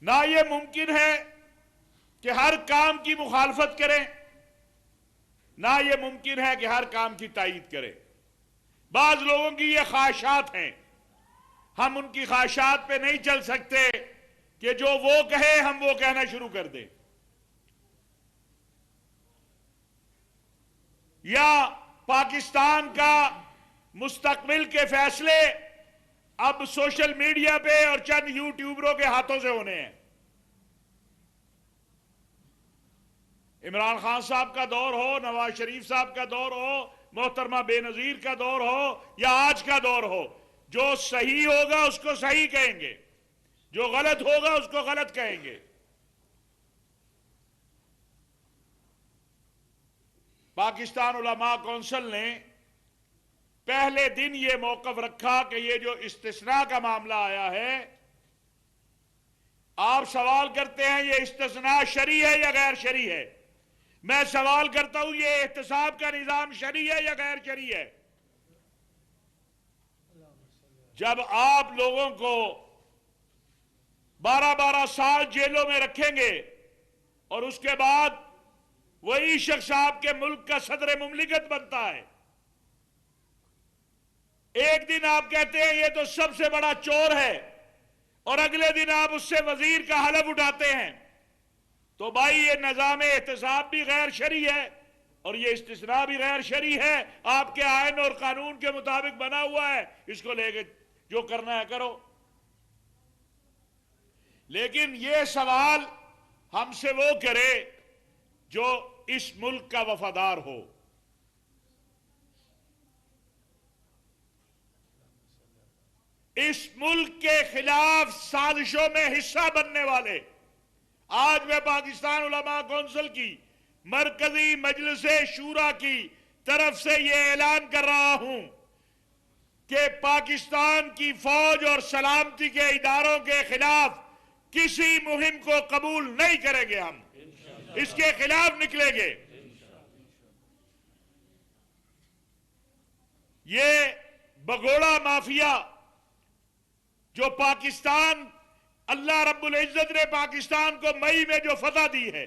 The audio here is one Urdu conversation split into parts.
نہ یہ ممکن ہے کہ ہر کام کی مخالفت کریں، نہ یہ ممکن ہے کہ ہر کام کی تائید کریں۔ بعض لوگوں کی یہ خواہشات ہیں، ہم ان کی خواہشات پہ نہیں چل سکتے کہ جو وہ کہے ہم وہ کہنا شروع کر دیں، یا پاکستان کا مستقبل کے فیصلے اب سوشل میڈیا پہ اور چند یوٹیوبروں کے ہاتھوں سے ہونے ہیں۔ عمران خان صاحب کا دور ہو، نواز شریف صاحب کا دور ہو، محترمہ بے نظیر کا دور ہو یا آج کا دور ہو، جو صحیح ہوگا اس کو صحیح کہیں گے، جو غلط ہوگا اس کو غلط کہیں گے۔ پاکستان علماء کونسل نے پہلے دن یہ موقف رکھا کہ یہ جو استثناء کا معاملہ آیا ہے، آپ سوال کرتے ہیں یہ استثناء شرعی ہے یا غیر شرعی ہے؟ میں سوال کرتا ہوں یہ احتساب کا نظام شرعی ہے یا غیر شرعی ہے؟ جب آپ لوگوں کو 12 سال جیلوں میں رکھیں گے اور اس کے بعد وہی شخص آپ کے ملک کا صدر مملکت بنتا ہے، ایک دن آپ کہتے ہیں یہ تو سب سے بڑا چور ہے اور اگلے دن آپ اس سے وزیر کا حلف اٹھاتے ہیں، تو بھائی یہ نظام احتساب بھی غیر شرعی ہے اور یہ استثناء بھی غیر شرعی ہے، آپ کے آئین اور قانون کے مطابق بنا ہوا ہے، اس کو لے کے جو کرنا ہے کرو۔ لیکن یہ سوال ہم سے وہ کرے جو اس ملک کا وفادار ہو۔ اس ملک کے خلاف سازشوں میں حصہ بننے والے، آج میں پاکستان علماء کونسل کی مرکزی مجلس شورا کی طرف سے یہ اعلان کر رہا ہوں کہ پاکستان کی فوج اور سلامتی کے اداروں کے خلاف کسی مہم کو قبول نہیں کریں گے، ہم اس کے خلاف نکلیں گے۔ یہ بگوڑا مافیا جو پاکستان، اللہ رب العزت نے پاکستان کو مئی میں جو فتح دی ہے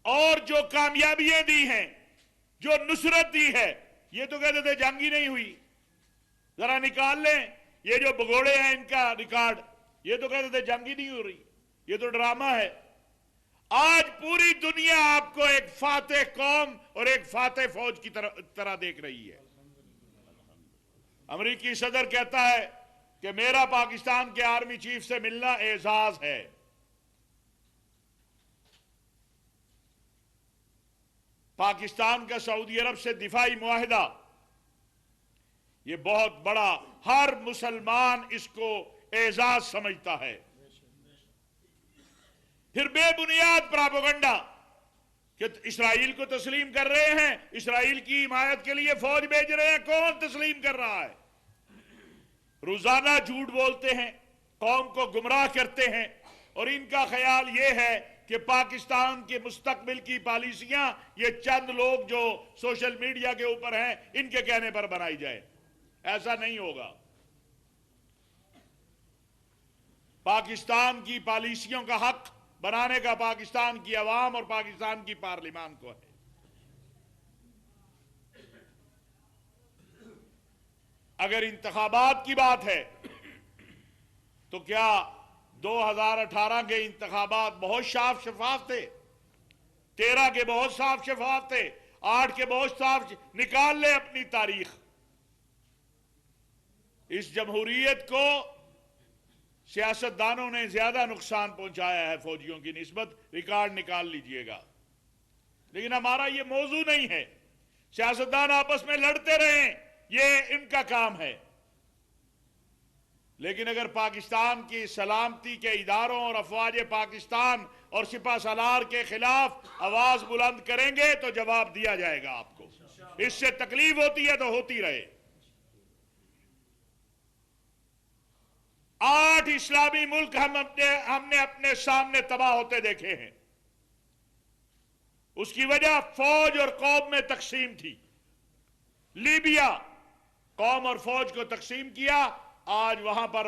اور جو کامیابیاں دی ہیں، جو نصرت دی ہے، یہ تو کہتے تھے جنگ ہی نہیں ہوئی، ذرا نکال لیں یہ جو بگوڑے ہیں ان کا ریکارڈ، یہ تو کہتے تھے جنگ ہی نہیں ہو رہی، یہ تو ڈرامہ ہے۔ آج پوری دنیا آپ کو ایک فاتح قوم اور ایک فاتح فوج کی طرح دیکھ رہی ہے۔ امریکی صدر کہتا ہے کہ میرا پاکستان کے آرمی چیف سے ملنا اعزاز ہے۔ پاکستان کا سعودی عرب سے دفاعی معاہدہ، یہ بہت بڑا، ہر مسلمان اس کو اعزاز سمجھتا ہے۔ پھر بے بنیاد پراپیگنڈا کہ اسرائیل کو تسلیم کر رہے ہیں، اسرائیل کی حمایت کے لیے فوج بھیج رہے ہیں، کون تسلیم کر رہا ہے؟ روزانہ جھوٹ بولتے ہیں، قوم کو گمراہ کرتے ہیں، اور ان کا خیال یہ ہے کہ پاکستان کے مستقبل کی پالیسیاں یہ چند لوگ جو سوشل میڈیا کے اوپر ہیں ان کے کہنے پر بنائی جائے۔ ایسا نہیں ہوگا۔ پاکستان کی پالیسیوں کا حق بنانے کا پاکستان کی عوام اور پاکستان کی پارلیمان کو ہے۔ اگر انتخابات کی بات ہے تو کیا 2018 کے انتخابات بہت صاف شفاف تھے؟ 13 کے بہت صاف شفاف تھے، 8 کے بہت صاف، نکال لیں اپنی تاریخ۔ اس جمہوریت کو سیاستدانوں نے زیادہ نقصان پہنچایا ہے فوجیوں کی نسبت، ریکارڈ نکال لیجئے گا۔ لیکن ہمارا یہ موضوع نہیں ہے، سیاستدان آپس میں لڑتے رہیں، یہ ان کا کام ہے۔ لیکن اگر پاکستان کی سلامتی کے اداروں اور افواج پاکستان اور سپہ سالار کے خلاف آواز بلند کریں گے تو جواب دیا جائے گا آپ کو۔ اس سے تکلیف ہوتی ہے تو ہوتی رہے۔ 8 اسلامی ملک ہم نے اپنے سامنے تباہ ہوتے دیکھے ہیں۔ اس کی وجہ فوج اور قوم میں تقسیم تھی۔ لیبیا، قوم اور فوج کو تقسیم کیا، آج وہاں پر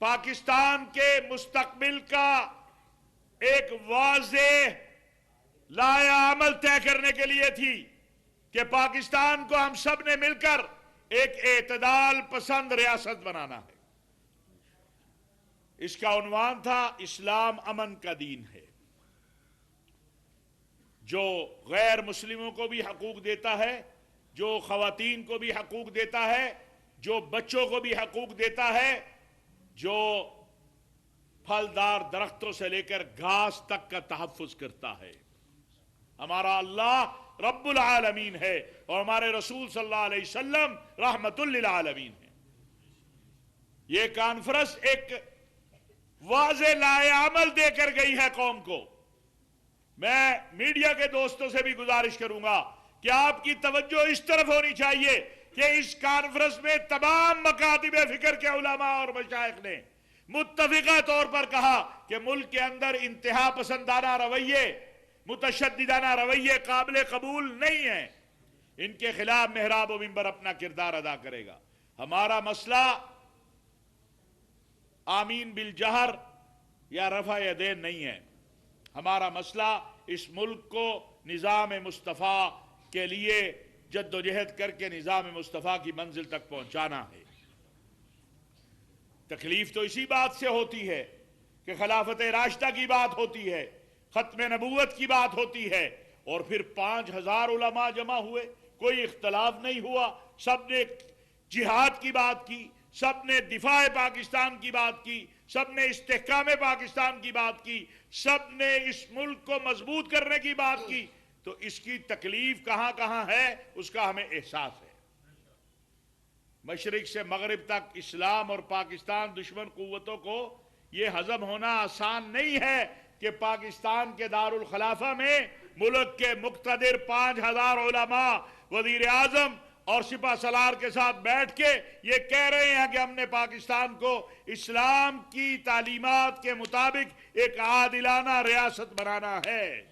پاکستان کے مستقبل کا ایک واضح لائحہ عمل طے کرنے کے لیے تھی کہ پاکستان کو ہم سب نے مل کر ایک اعتدال پسند ریاست بنانا ہے۔ اس کا عنوان تھا اسلام امن کا دین ہے، جو غیر مسلموں کو بھی حقوق دیتا ہے، جو خواتین کو بھی حقوق دیتا ہے، جو بچوں کو بھی حقوق دیتا ہے، جو پھلدار درختوں سے لے کر گھاس تک کا تحفظ کرتا ہے۔ ہمارا اللہ رب العالمین ہے اور ہمارے رسول صلی اللہ علیہ وسلم رحمت للعالمین ہے۔ یہ کانفرنس ایک واضح لائحہ عمل دے کر گئی ہے قوم کو۔ میں میڈیا کے دوستوں سے بھی گزارش کروں گا کہ آپ کی توجہ اس طرف ہونی چاہیے کہ اس کانفرنس میں تمام مکاتب فکر کے علماء اور مشائخ نے متفقہ طور پر کہا کہ ملک کے اندر انتہا پسندانہ رویے، متشددانہ رویے قابل قبول نہیں ہیں۔ ان کے خلاف محراب و منبر اپنا کردار ادا کرے گا۔ ہمارا مسئلہ آمین بالجہر یا رفع یدین نہیں ہے۔ ہمارا مسئلہ اس ملک کو نظام مصطفیٰ کے لیے جد و جہد کر کے نظام مصطفیٰ کی منزل تک پہنچانا ہے۔ تکلیف تو اسی بات سے ہوتی ہے کہ خلافت راشدہ کی بات ہوتی ہے، ختم نبوت کی بات ہوتی ہے، اور پھر 5000 علماء جمع ہوئے، کوئی اختلاف نہیں ہوا، سب نے جہاد کی بات کی، سب نے دفاع پاکستان کی بات کی، سب نے استحکام پاکستان کی بات کی، سب نے اس ملک کو مضبوط کرنے کی بات کی، تو اس کی تکلیف کہاں کہاں ہے اس کا ہمیں احساس ہے۔ مشرق سے مغرب تک اسلام اور پاکستان دشمن قوتوں کو یہ ہضم ہونا آسان نہیں ہے کہ پاکستان کے دارالخلافہ میں ملک کے مقتدر 5000 علماء، وزیر اعظم اور سپہ سالار کے ساتھ بیٹھ کے یہ کہہ رہے ہیں کہ ہم نے پاکستان کو اسلام کی تعلیمات کے مطابق ایک عادلانہ ریاست بنانا ہے۔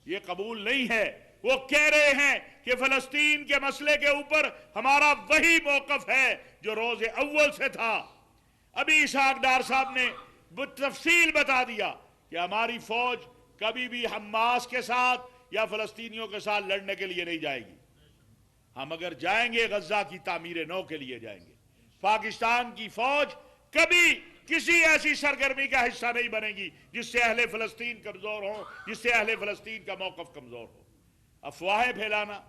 یہ قبول نہیں ہے۔ وہ کہہ رہے ہیں کہ فلسطین کے مسئلے کے اوپر ہمارا وہی موقف ہے جو روز اول سے تھا۔ ابھی اسحاق ڈار صاحب نے بتفصیل بتا دیا کہ ہماری فوج کبھی بھی حماس کے ساتھ یا فلسطینیوں کے ساتھ لڑنے کے لیے نہیں جائے گی۔ ہم اگر جائیں گے غزہ کی تعمیر نو کے لیے جائیں گے۔ پاکستان کی فوج کبھی کسی ایسی سرگرمی کا حصہ نہیں بنے گی جس سے اہل فلسطین کمزور ہوں، جس سے اہل فلسطین کا موقف کمزور ہو۔ افواہیں پھیلانا،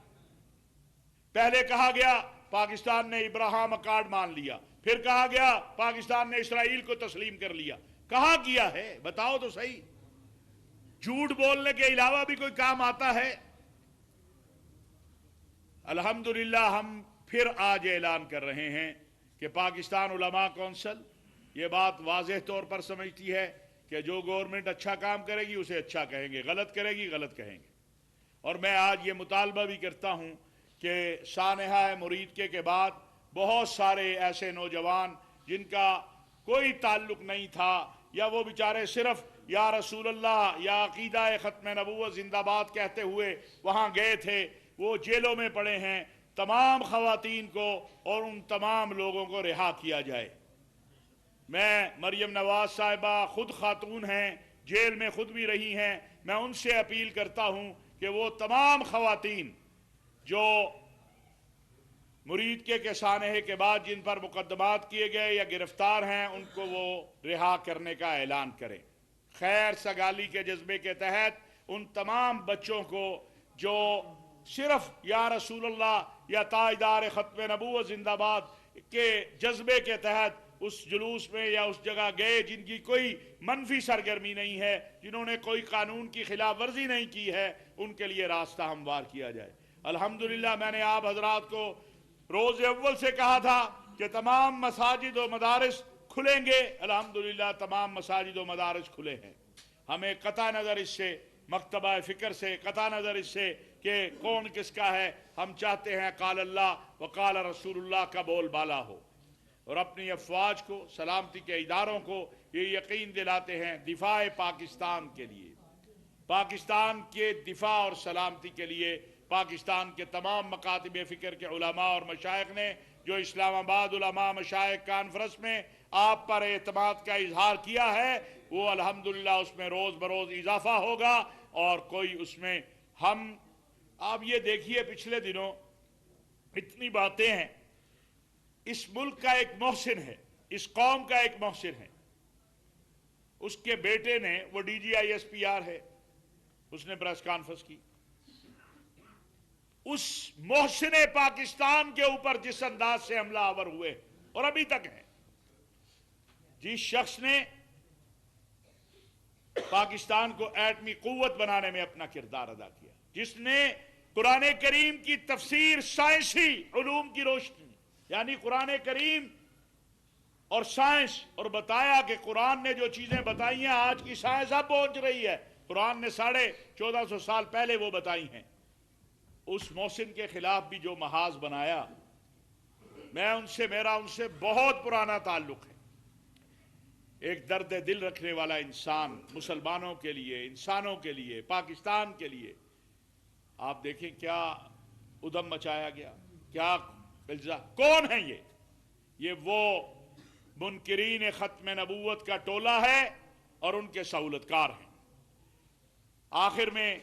پہلے کہا گیا پاکستان نے ابراہیم اکارڈ مان لیا، پھر کہا گیا پاکستان نے اسرائیل کو تسلیم کر لیا۔ کہاں کیا ہے بتاؤ تو صحیح۔ جھوٹ بولنے کے علاوہ بھی کوئی کام آتا ہے؟ الحمدللہ ہم پھر آج اعلان کر رہے ہیں کہ پاکستان علماء کونسل یہ بات واضح طور پر سمجھتی ہے کہ جو گورنمنٹ اچھا کام کرے گی اسے اچھا کہیں گے، غلط کرے گی غلط کہیں گے۔ اور میں آج یہ مطالبہ بھی کرتا ہوں کہ سانحہ مرید کے بعد بہت سارے ایسے نوجوان جن کا کوئی تعلق نہیں تھا، یا وہ بیچارے صرف یا رسول اللہ یا عقیدہ ختم نبوت زندہ باد کہتے ہوئے وہاں گئے تھے، وہ جیلوں میں پڑے ہیں، تمام خواتین کو اور ان تمام لوگوں کو رہا کیا جائے۔ میں مریم نواز صاحبہ خود خاتون ہیں، جیل میں خود بھی رہی ہیں، میں ان سے اپیل کرتا ہوں کہ وہ تمام خواتین جو مرید کے سانحے کے بعد جن پر مقدمات کیے گئے یا گرفتار ہیں ان کو وہ رہا کرنے کا اعلان کریں۔ خیر سگالی کے جذبے کے تحت ان تمام بچوں کو جو صرف یا رسول اللہ یا تاجدار ختم نبوت زندہ باد کے جذبے کے تحت اس جلوس میں یا اس جگہ گئے، جن کی کوئی منفی سرگرمی نہیں ہے، جنہوں نے کوئی قانون کی خلاف ورزی نہیں کی ہے، ان کے لیے راستہ ہموار کیا جائے۔ الحمدللہ میں نے آپ حضرات کو روز اول سے کہا تھا کہ تمام مساجد و مدارس کھلیں گے، الحمدللہ تمام مساجد و مدارس کھلے ہیں۔ ہمیں قطع نظر اس سے، مکتبہ فکر سے قطع نظر اس سے کہ کون کس کا ہے، ہم چاہتے ہیں قال اللہ وقال رسول اللہ کا بول بالا ہو، اور اپنی افواج کو، سلامتی کے اداروں کو یہ یقین دلاتے ہیں دفاع پاکستان کے لیے، پاکستان کے دفاع اور سلامتی کے لیے پاکستان کے تمام مکاتب فکر کے علماء اور مشائخ نے جو اسلام آباد علماء مشائخ کانفرنس میں آپ پر اعتماد کا اظہار کیا ہے وہ الحمدللہ اس میں روز بروز اضافہ ہوگا، اور کوئی اس میں ہم آپ یہ دیکھیے پچھلے دنوں اتنی باتیں ہیں، اس ملک کا ایک محسن ہے، اس قوم کا ایک محسن ہے، اس کے بیٹے نے، وہ D G I S P R ہے، اس نے پریس کانفرنس کی، اس محسن پاکستان کے اوپر جس انداز سے حملہ آور ہوئے اور ابھی تک ہے، جس شخص نے پاکستان کو ایٹمی قوت بنانے میں اپنا کردار ادا کیا، جس نے قرآن کریم کی تفسیر سائنسی علوم کی روشنی یعنی قرآن کریم اور سائنس، اور بتایا کہ قرآن نے جو چیزیں بتائی ہیں آج کی سائنس اب پہنچ رہی ہے، قرآن نے 1450 سال پہلے وہ بتائی ہیں، اس محسن کے خلاف بھی جو محاذ بنایا، میرا ان سے بہت پرانا تعلق ہے، ایک درد دل رکھنے والا انسان، مسلمانوں کے لیے، انسانوں کے لیے، پاکستان کے لیے، آپ دیکھیں کیا ادھم مچایا گیا، کیا کون ہیں یہ وہ منکرین ختم نبوت کا ٹولہ ہے اور ان کے سہولتکار ہیں۔ آخر میں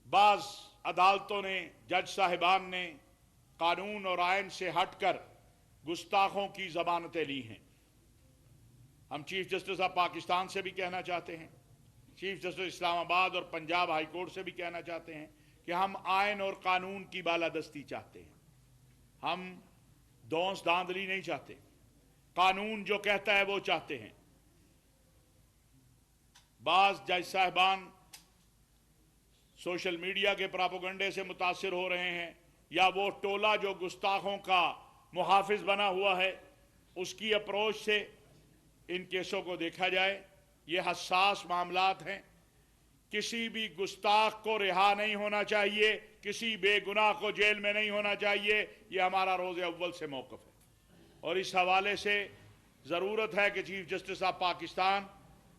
بعض عدالتوں نے، جج صاحبان نے قانون اور آئین سے ہٹ کر گستاخوں کی ضمانتیں لی ہیں۔ ہم چیف جسٹس آف پاکستان سے بھی کہنا چاہتے ہیں، چیف جسٹس اسلام آباد اور پنجاب ہائی کورٹ سے بھی کہنا چاہتے ہیں کہ ہم آئین اور قانون کی بالادستی چاہتے ہیں، ہم دونس داندلی نہیں چاہتے، قانون جو کہتا ہے وہ چاہتے ہیں۔ بعض جج صاحبان سوشل میڈیا کے پراپیگنڈے سے متاثر ہو رہے ہیں، یا وہ ٹولہ جو گستاخوں کا محافظ بنا ہوا ہے اس کی اپروچ سے ان کیسوں کو دیکھا جائے۔ یہ حساس معاملات ہیں، کسی بھی گستاخ کو رہا نہیں ہونا چاہیے، کسی بے گناہ کو جیل میں نہیں ہونا چاہیے، یہ ہمارا روز اول سے موقف ہے، اور اس حوالے سے ضرورت ہے کہ چیف جسٹس آف پاکستان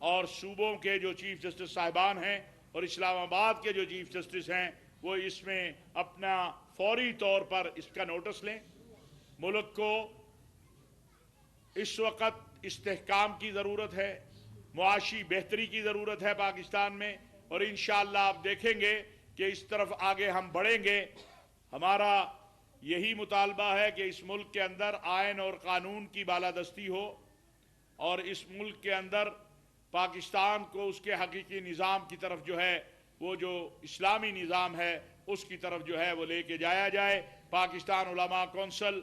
اور صوبوں کے جو چیف جسٹس صاحبان ہیں اور اسلام آباد کے جو چیف جسٹس ہیں وہ اس میں اپنا فوری طور پر اس کا نوٹس لیں۔ ملک کو اس وقت استحکام کی ضرورت ہے، معاشی بہتری کی ضرورت ہے پاکستان میں، اور انشاءاللہ آپ دیکھیں گے کہ اس طرف آگے ہم بڑھیں گے۔ ہمارا یہی مطالبہ ہے کہ اس ملک کے اندر آئین اور قانون کی بالادستی ہو، اور اس ملک کے اندر پاکستان کو اس کے حقیقی نظام کی طرف جو ہے، وہ جو اسلامی نظام ہے اس کی طرف جو ہے وہ لے کے جایا جائے۔ پاکستان علماء کونسل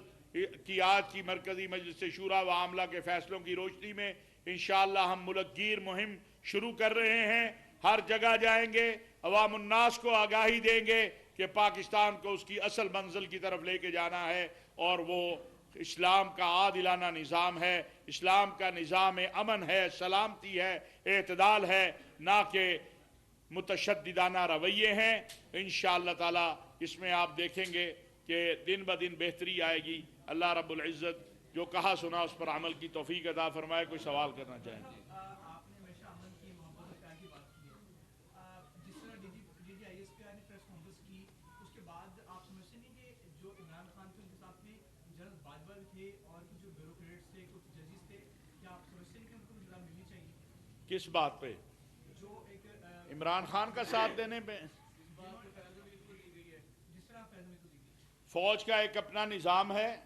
کی آج کی مرکزی مجلس شورا و عاملہ کے فیصلوں کی روشنی میں انشاءاللہ ہم ملک گیر مہم شروع کر رہے ہیں، ہر جگہ جائیں گے، عوام الناس کو آگاہی دیں گے کہ پاکستان کو اس کی اصل منزل کی طرف لے کے جانا ہے، اور وہ اسلام کا عادلانہ نظام ہے، اسلام کا نظام امن ہے، سلامتی ہے، اعتدال ہے، نہ کہ متشددانہ رویے ہیں۔ انشاءاللہ تعالی اس میں آپ دیکھیں گے کہ دن بدن بہتری آئے گی۔ اللہ رب العزت جو کہا سنا اس پر عمل کی توفیق عطا فرمائے۔ کوئی سوال کرنا چاہیں گے؟ آپ نے ہمیشہ عمل کی، محبت اور پیار کی بات کی ہے، جس طرح D G I S P R نے پریس کانفرنس کی، اس کے بعد آپ سمجھتے نہیں کہ جو عمران خان تھے ان کے ساتھ میں جنرل باجوہ تھے اور جو بیوروکریٹس تھے، کچھ ججز تھے، کیا آپ سمجھتے نہیں کہ ان کو بھی جگہ ملنی چاہیے؟ کس بات پہ؟ جو ایک عمران خان کا ساتھ دینے پہ؟ جس طرح فیض کو دی گئی، فوج کا ایک اپنا نظام ہے،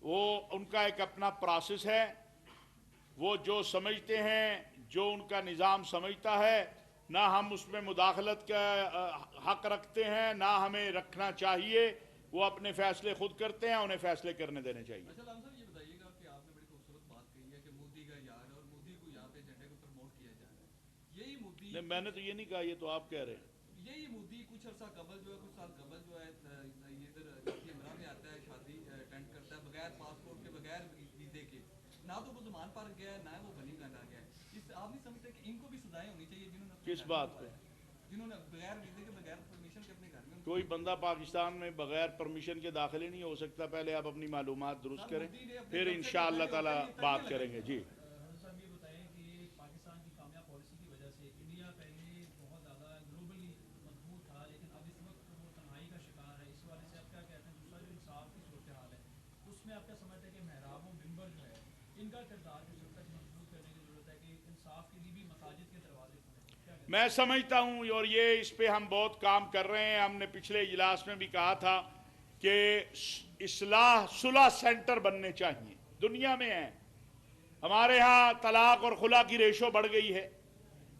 وہ ان کا ایک اپنا پروسیس ہے، وہ جو سمجھتے ہیں، جو ان کا نظام سمجھتا ہے، نہ ہم اس میں مداخلت کا حق رکھتے ہیں، نہ ہمیں رکھنا چاہیے۔ وہ اپنے فیصلے خود کرتے ہیں، انہیں فیصلے کرنے دینے چاہیے۔ اچھا لام صاحب یہ بتائیے گا کہ آپ نے بڑی خوبصورت بات کہی ہے کہ مودی کا یار ہے اور مودی کو یہاں پہ ایجنڈے کو پروموٹ کیا جا رہا ہے۔ یہی مودی نہیں، میں نے تو یہ نہیں کہا، یہ تو آپ کہہ رہے ہیں۔ یہی مودی کچھ عرصہ قبل جو ہے، کچھ سال قبل جو ہے ادھر کیمرہ میں آتا ہے، شادی اٹینڈ کرتا ہے بغیر پاسپورٹ کے، بغیر ویزے کے، نہ تو وہ زمان پر گیا ہے، نہ وہ بنی گنڈا گیا ہے۔ اس آپ نہیں سمجھتے کہ ان کو بھی سزائیں ہونی چاہیے جنہوں نے کس بات پہ؟ جنہوں نے بغیر ویزے کے، بغیر پرمیشن کے اپنے گھر میں؟ کوئی بندہ پاکستان میں بغیر پرمیشن کے داخلے نہیں ہو سکتا۔ پہلے آپ اپنی معلومات درست کریں، پھر انشاءاللہ تعالی بات کریں گے۔ جی صاحب یہ بتائیں کہ پاکستان کی کامیاب پالیسی کی وجہ سے انڈیا پہلے بہت زیادہ گلوبلی مضبوط تھا، لیکن اب اس وقت وہ تنہائی کا شکار ہے، اس والے سے آپ کیا کہتے ہیں؟ دوسرا جو انصاف کی صورتحال ہے اس میں آپ کیا سمجھتے ہیں کہ محراب و منبر جو ہے ان کا کردار جو جب تک مضبوط کرنے کی ضرورت ہے کہ انصاف کے لیے بھی مساجد کے دروازے کھلیں. کیا کہتے میں سمجھتا ہوں اور یہ اس پہ ہم بہت کام کر رہے ہیں. ہم نے پچھلے اجلاس میں بھی کہا تھا کہ اصلاح صلح سینٹر بننے چاہیے. دنیا میں ہیں ہمارے ہاں طلاق اور خلا کی ریشو بڑھ گئی ہے.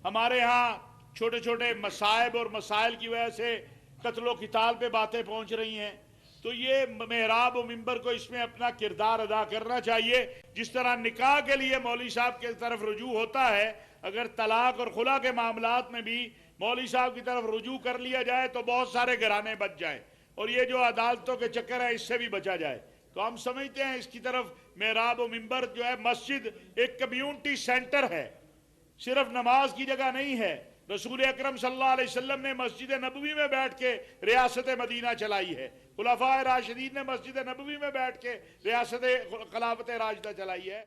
ہمارے ہاں چھوٹے چھوٹے مصائب اور مسائل کی وجہ سے قتل و قتال پہ باتیں پہنچ رہی ہیں. تو یہ محراب و منبر کو اس میں اپنا کردار ادا کرنا چاہیے. جس طرح نکاح کے لیے مولوی صاحب کی طرف رجوع ہوتا ہے, اگر طلاق اور خلا کے معاملات میں بھی مولوی صاحب کی طرف رجوع کر لیا جائے تو بہت سارے گھرانے بچ جائیں, اور یہ جو عدالتوں کے چکر ہے اس سے بھی بچا جائے. تو ہم سمجھتے ہیں اس کی طرف محراب و منبر جو ہے مسجد ایک کمیونٹی سینٹر ہے, صرف نماز کی جگہ نہیں ہے. رسول اکرم صلی اللہ علیہ وسلم نے مسجد نبوی میں بیٹھ کے ریاست مدینہ چلائی ہے. خلفائے راشدین نے مسجد نبوی میں بیٹھ کے ریاست خلافت راشدہ چلائی ہے.